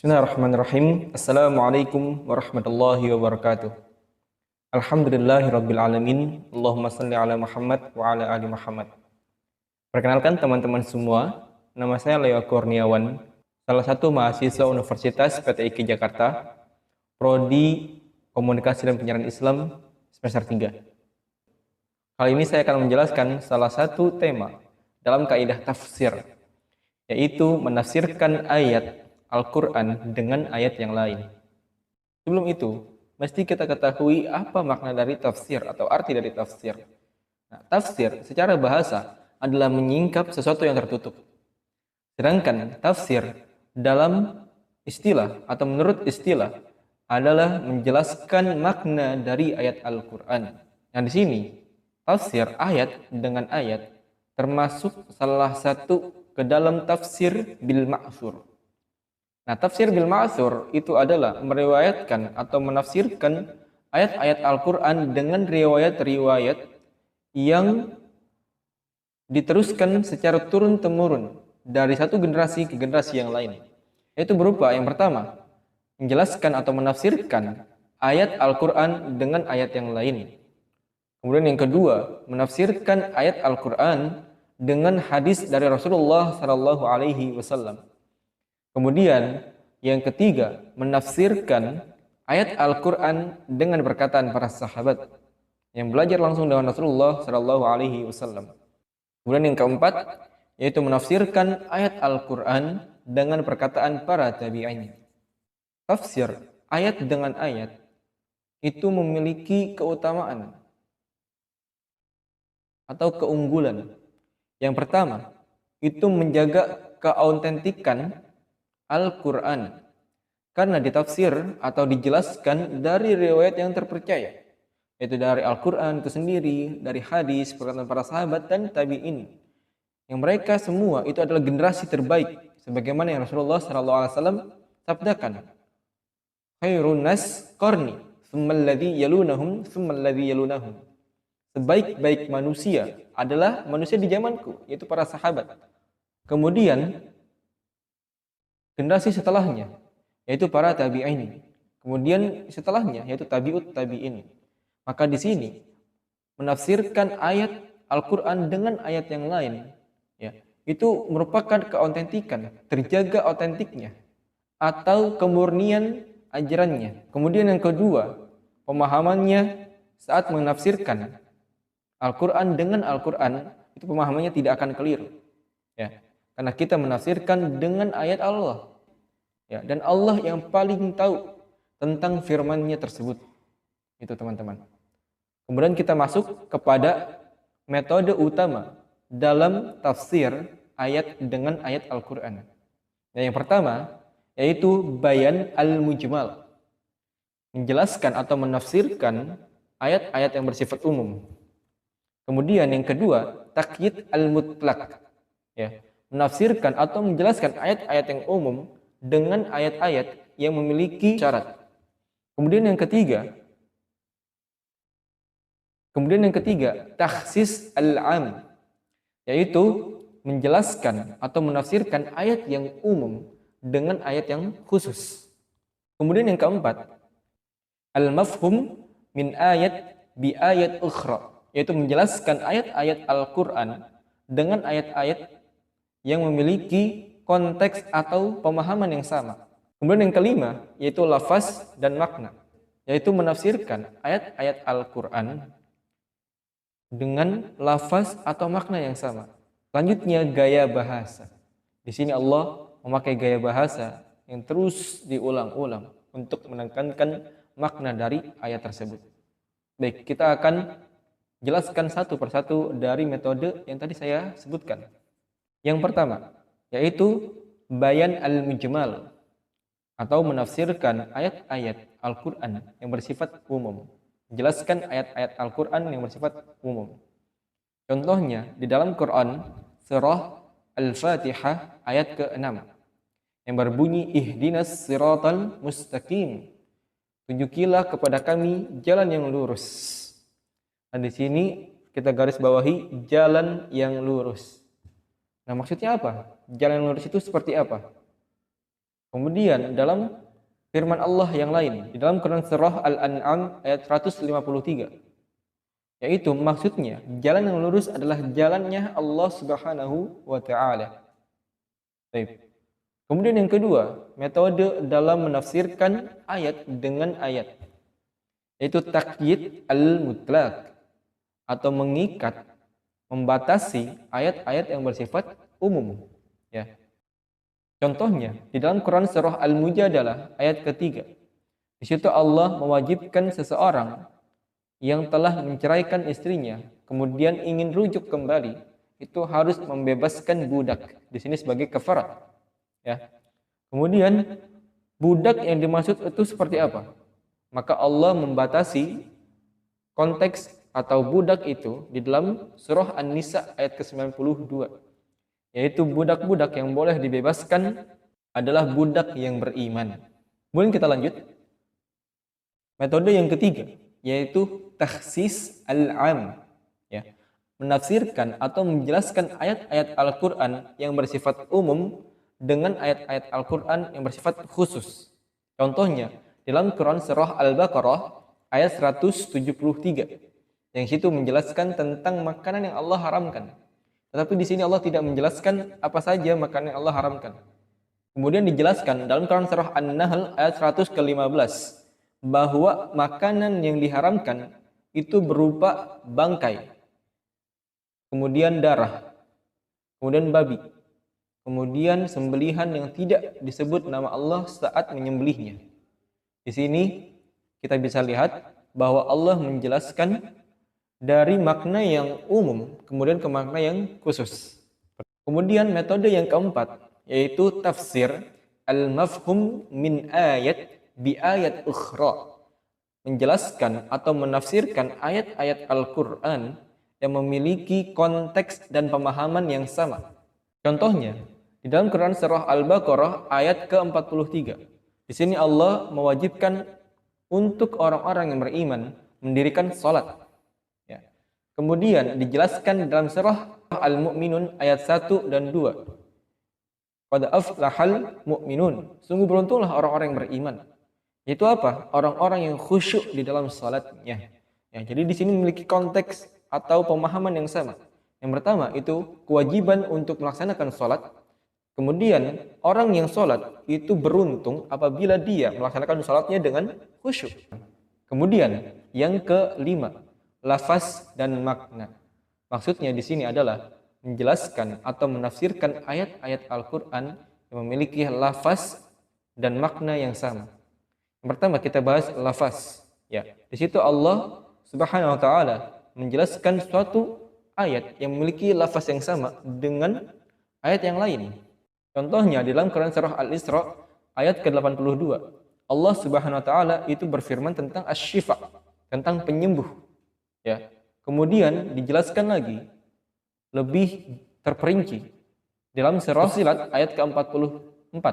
Bismillahirrahmanirrahim. Assalamualaikum warahmatullahi wabarakatuh. Alhamdulillahirabbil alamin. Allahumma shalli ala Muhammad wa ala ali Muhammad. Perkenalkan teman-teman semua, nama saya Leo Kurniawan, salah satu mahasiswa Universitas PTIQ Jakarta, prodi Komunikasi dan Penyiaran Islam semester 3. Kali ini saya akan menjelaskan salah satu tema dalam kaidah tafsir, yaitu menafsirkan ayat Al-Quran dengan ayat yang lain. Sebelum itu, mesti kita ketahui apa makna dari tafsir atau arti dari tafsir. Nah, tafsir secara bahasa adalah menyingkap sesuatu yang tertutup. Sedangkan tafsir dalam istilah atau menurut istilah adalah menjelaskan makna dari ayat Al-Quran. Nah, di sini tafsir ayat dengan ayat termasuk salah satu ke dalam tafsir bil ma'thur. Nah, tafsir bil ma'thur itu adalah meriwayatkan atau menafsirkan ayat-ayat Al-Quran dengan riwayat-riwayat yang diteruskan secara turun-temurun dari satu generasi ke generasi yang lain. Yaitu berupa yang pertama, menjelaskan atau menafsirkan ayat Al-Quran dengan ayat yang lain. Kemudian yang kedua, menafsirkan ayat Al-Quran dengan hadis dari Rasulullah SAW. Kemudian yang ketiga, menafsirkan ayat Al-Quran dengan perkataan para sahabat yang belajar langsung dengan Rasulullah SAW. Kemudian yang keempat, yaitu menafsirkan ayat Al-Quran dengan perkataan para tabi'in. Tafsir ayat dengan ayat itu memiliki keutamaan atau keunggulan. Yang pertama, itu menjaga keautentikan Al-Quran, karena ditafsir atau dijelaskan dari riwayat yang terpercaya, yaitu dari Al-Quran itu sendiri, dari hadis, perkataan para sahabat dan tabi'in, yang mereka semua itu adalah generasi terbaik, sebagaimana yang Rasulullah SAW sabdakan, khairun nas qarni, thumma alladhi yalunahum, thumma alladhi yalunahum. Sebaik-baik manusia adalah manusia di zamanku, yaitu para sahabat. Kemudian generasi setelahnya, yaitu para tabi'in. Kemudian setelahnya, yaitu tabi'ut tabi'in. Maka di sini menafsirkan ayat Al-Quran dengan ayat yang lain, ya, itu merupakan keautentikan, terjaga autentiknya atau kemurnian ajarannya. Kemudian yang kedua, pemahamannya saat menafsirkan Al-Quran dengan Al-Quran, itu pemahamannya tidak akan keliru, ya, karena kita menafsirkan dengan ayat Allah. Ya, dan Allah yang paling tahu tentang firman-Nya tersebut. Itu teman-teman. Kemudian kita masuk kepada metode utama dalam tafsir ayat dengan ayat Al-Quran. Nah, yang pertama yaitu bayan al-mujmal. Menjelaskan atau menafsirkan ayat-ayat yang bersifat umum. Kemudian yang kedua, taqyid al-mutlaq. Ya, menafsirkan atau menjelaskan ayat-ayat yang umum dengan ayat-ayat yang memiliki syarat. Kemudian yang ketiga, takhsis al-am, yaitu menjelaskan atau menafsirkan ayat yang umum dengan ayat yang khusus. Kemudian yang keempat, al-mafhum min ayat bi ayat ukhra, yaitu menjelaskan ayat-ayat Al-Quran dengan ayat-ayat yang memiliki konteks atau pemahaman yang sama. Kemudian yang kelima, yaitu lafaz dan makna, yaitu menafsirkan ayat-ayat Al-Quran dengan lafaz atau makna yang sama. Selanjutnya, gaya bahasa. Di sini Allah memakai gaya bahasa yang terus diulang-ulang untuk menekankan makna dari ayat tersebut. Baik, kita akan jelaskan satu persatu dari metode yang tadi saya sebutkan. Yang pertama, yaitu bayan al-mujmal atau menafsirkan ayat-ayat Al-Quran yang bersifat umum. Menjelaskan ayat-ayat Al-Quran yang bersifat umum. Contohnya di dalam Quran surah Al-Fatihah ayat ke-6 yang berbunyi ihdinas siratal mustaqim. Tunjukilah kepada kami jalan yang lurus. Nah, di sini kita garis bawahi jalan yang lurus. Nah, maksudnya apa? Jalan yang lurus itu seperti apa? Kemudian dalam firman Allah yang lain di dalam Quran surah Al-An'am ayat 153, yaitu maksudnya jalan yang lurus adalah jalannya Allah Subhanahu wa taala. Baik. Kemudian yang kedua, metode dalam menafsirkan ayat dengan ayat, yaitu taqyid al-mutlaq atau mengikat, membatasi ayat-ayat yang bersifat umum, ya. Contohnya di dalam Quran surah Al-Mujadalah ayat ketiga. Di situ Allah mewajibkan seseorang yang telah menceraikan istrinya kemudian ingin rujuk kembali itu harus membebaskan budak. Di sini sebagai kafarat, ya. Kemudian budak yang dimaksud itu seperti apa? Maka Allah membatasi konteks atau budak itu di dalam surah An-Nisa ayat ke-92, yaitu budak-budak yang boleh dibebaskan adalah budak yang beriman. Kemudian kita lanjut. Metode yang ketiga, yaitu takhsis al-am, ya. Menafsirkan atau menjelaskan ayat-ayat Al-Quran yang bersifat umum dengan ayat-ayat Al-Quran yang bersifat khusus. Contohnya, dalam Quran surah Al-Baqarah ayat 173, yang situ menjelaskan tentang makanan yang Allah haramkan. Tetapi di sini Allah tidak menjelaskan apa saja makanan yang Allah haramkan. Kemudian dijelaskan dalam Quran surah An-Nahl ayat 115 bahwa makanan yang diharamkan itu berupa bangkai, kemudian darah, kemudian babi, kemudian sembelihan yang tidak disebut nama Allah saat menyembelihnya. Di sini kita bisa lihat bahwa Allah menjelaskan dari makna yang umum kemudian ke makna yang khusus. Kemudian metode yang keempat, yaitu tafsir al-mafhum min ayat bi ayat ukhra. Menjelaskan atau menafsirkan ayat-ayat Al-Quran yang memiliki konteks dan pemahaman yang sama. Contohnya, di dalam Quran surah Al-Baqarah ayat ke-43. Di sini Allah mewajibkan untuk orang-orang yang beriman mendirikan salat. Ya. Kemudian dijelaskan dalam surah Al-Mu'minun ayat 1 dan 2. Qad aflahal mu'minun. Sungguh beruntunglah orang-orang yang beriman. Itu apa? Orang-orang yang khusyuk di dalam salatnya. Ya, jadi di sini memiliki konteks atau pemahaman yang sama. Yang pertama itu kewajiban untuk melaksanakan salat. Kemudian orang yang salat itu beruntung apabila dia melaksanakan salatnya dengan khusyuk. Kemudian yang kelima, lafaz dan makna. Maksudnya di sini adalah menjelaskan atau menafsirkan ayat-ayat Al-Quran yang memiliki lafaz dan makna yang sama. Yang pertama kita bahas lafaz. Ya, di situ Allah Subhanahu wa taala menjelaskan suatu ayat yang memiliki lafaz yang sama dengan ayat yang lain. Contohnya di dalam Quran surah Al-Isra ayat ke-82. Allah Subhanahu wa taala itu berfirman tentang asy-syifa, tentang penyembuh. Ya. Kemudian dijelaskan lagi lebih terperinci dalam surah Fussilat ayat ke-44,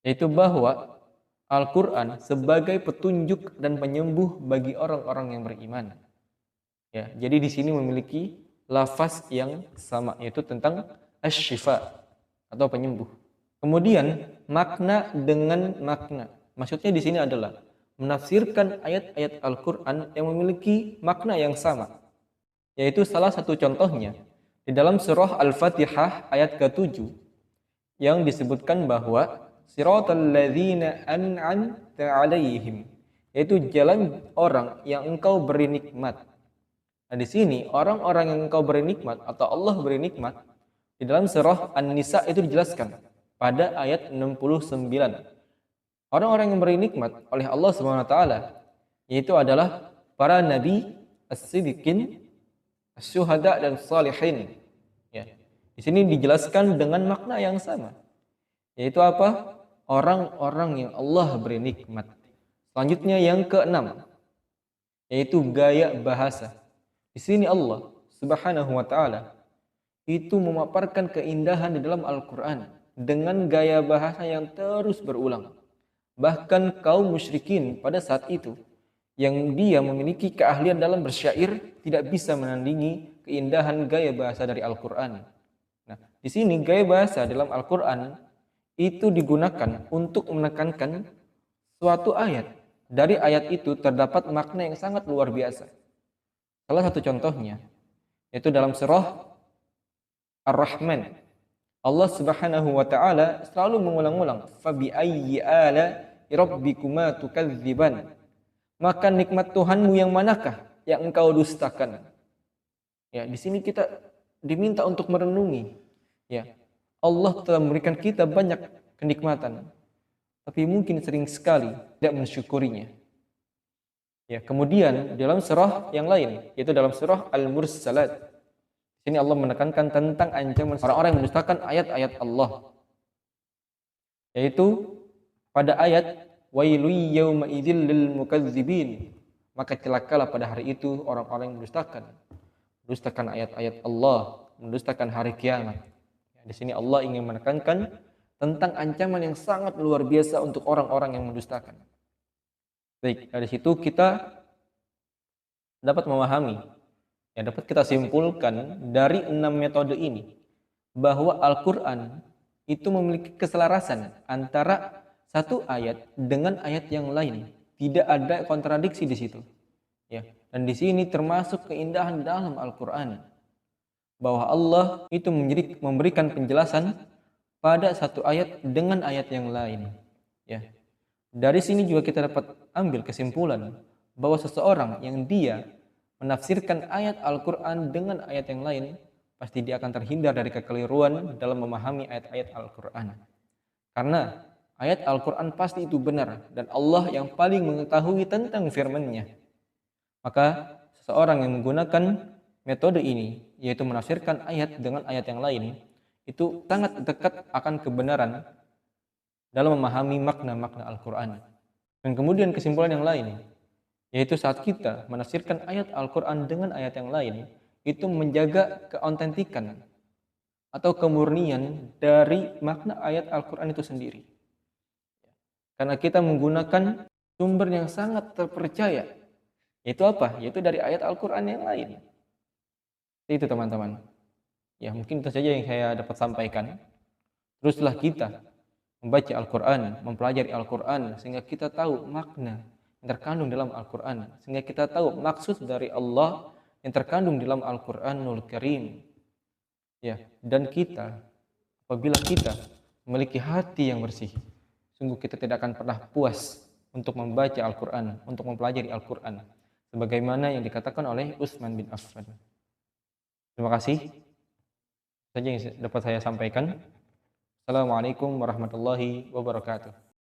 yaitu bahwa Al-Quran sebagai petunjuk dan penyembuh bagi orang-orang yang beriman. Ya, jadi di sini memiliki lafaz yang sama, yaitu tentang asy-syifa atau penyembuh. Kemudian makna dengan makna. Maksudnya di sini adalah menafsirkan ayat-ayat Al-Quran yang memiliki makna yang sama. Yaitu salah satu contohnya di dalam surah Al-Fatihah ayat ke-7 yang disebutkan bahwa siratal ladzina an'amta 'alaihim, yaitu jalan orang yang engkau beri nikmat. Nah, di sini orang-orang yang engkau beri nikmat atau Allah beri nikmat di dalam surah An-Nisa itu dijelaskan pada ayat 69. Orang-orang yang beri nikmat oleh Allah Subhanahu wa taala yaitu adalah para nabi, as-siddiqin, as-syuhada dan salihin. Ya. Di sini dijelaskan dengan makna yang sama. Yaitu apa? Orang-orang yang Allah beri nikmat. Selanjutnya yang keenam, yaitu gaya bahasa. Di sini Allah Subhanahu wa taala itu memaparkan keindahan di dalam Al-Quran dengan gaya bahasa yang terus berulang. Bahkan kaum musyrikin pada saat itu yang dia memiliki keahlian dalam bersyair tidak bisa menandingi keindahan gaya bahasa dari Al-Quran. Nah, di sini gaya bahasa dalam Al-Quran itu digunakan untuk menekankan suatu ayat. Dari ayat itu terdapat makna yang sangat luar biasa. Salah satu contohnya yaitu dalam surah Ar-Rahman. Allah Subhanahu wa taala selalu mengulang-ulang, "Fabi ayyi ala rabbikuma tukadziban?" Maka nikmat Tuhanmu yang manakah yang engkau dustakan? Ya, di sini kita diminta untuk merenungi. Ya, Allah telah memberikan kita banyak kenikmatan, tapi mungkin sering sekali tidak mensyukurinya. Ya, kemudian dalam surah yang lain, yaitu dalam surah Al-Mursalat, sini Allah menekankan tentang ancaman orang-orang yang mendustakan ayat-ayat Allah, yaitu pada ayat wailu yauma idzil lil mukadzibin, maka celakalah pada hari itu orang-orang yang mendustakan ayat-ayat Allah, mendustakan hari kiamat. Di sini Allah ingin menekankan tentang ancaman yang sangat luar biasa untuk orang-orang yang mendustakan. Baik, dari situ kita dapat memahami, yang dapat kita simpulkan dari 6 metode ini, bahwa Al-Quran itu memiliki keselarasan antara satu ayat dengan ayat yang lain. Tidak ada kontradiksi di situ. Ya. Dan di sini termasuk keindahan dalam Al-Quran, bahwa Allah itu memberikan penjelasan pada satu ayat dengan ayat yang lain. Ya. Dari sini juga kita dapat ambil kesimpulan bahwa seseorang yang dia menafsirkan ayat Al-Quran dengan ayat yang lain, pasti dia akan terhindar dari kekeliruan dalam memahami ayat-ayat Al-Quran. Karena ayat Al-Quran pasti itu benar, dan Allah yang paling mengetahui tentang firman-Nya. Maka seseorang yang menggunakan metode ini, yaitu menafsirkan ayat dengan ayat yang lain, itu sangat dekat akan kebenaran dalam memahami makna-makna Al-Quran. Dan kemudian kesimpulan yang lain, yaitu saat kita menafsirkan ayat Al-Quran dengan ayat yang lain, itu menjaga keautentikan atau kemurnian dari makna ayat Al-Quran itu sendiri. Karena kita menggunakan sumber yang sangat terpercaya. Yaitu apa? Yaitu dari ayat Al-Quran yang lain. Itu teman-teman. Ya, mungkin itu saja yang saya dapat sampaikan. Teruslah kita membaca Al-Quran, mempelajari Al-Quran, sehingga kita tahu makna yang terkandung dalam Al-Quran, sehingga kita tahu maksud dari Allah yang terkandung dalam Al-Quranul Karim. Ya, dan kita, apabila kita memiliki hati yang bersih, sungguh kita tidak akan pernah puas untuk membaca Al-Quran, untuk mempelajari Al-Quran, sebagaimana yang dikatakan oleh Utsman bin Affan. Terima kasih saja yang dapat saya sampaikan. Assalamualaikum warahmatullahi wabarakatuh.